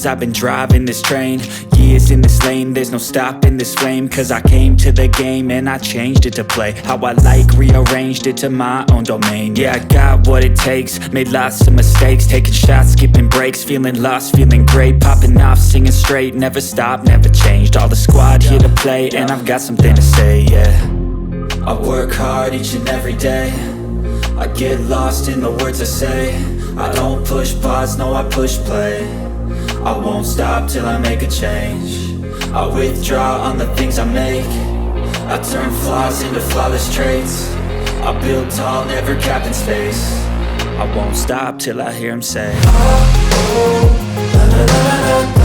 years I've been driving this train, years in this lane, there's no stopping this flame. Cause I came to the game and I changed it to play how I like, rearranged it to my own domain. Yeah, I got what it takes, made lots of mistakes, taking shots, skipping breaks, feeling lost, feeling great, popping off, singing straight, never stopped, never changed. All the squad here to play and I've got something to say, yeah. I work hard each and every day, I get lost in the words I say. I don't push pause, no I push play. I won't stop till I make a change. I withdraw on the things I make. I turn flaws into flawless traits. I build tall, never capped in space. I won't stop till I hear him say, oh, oh, la, la, la, la, la.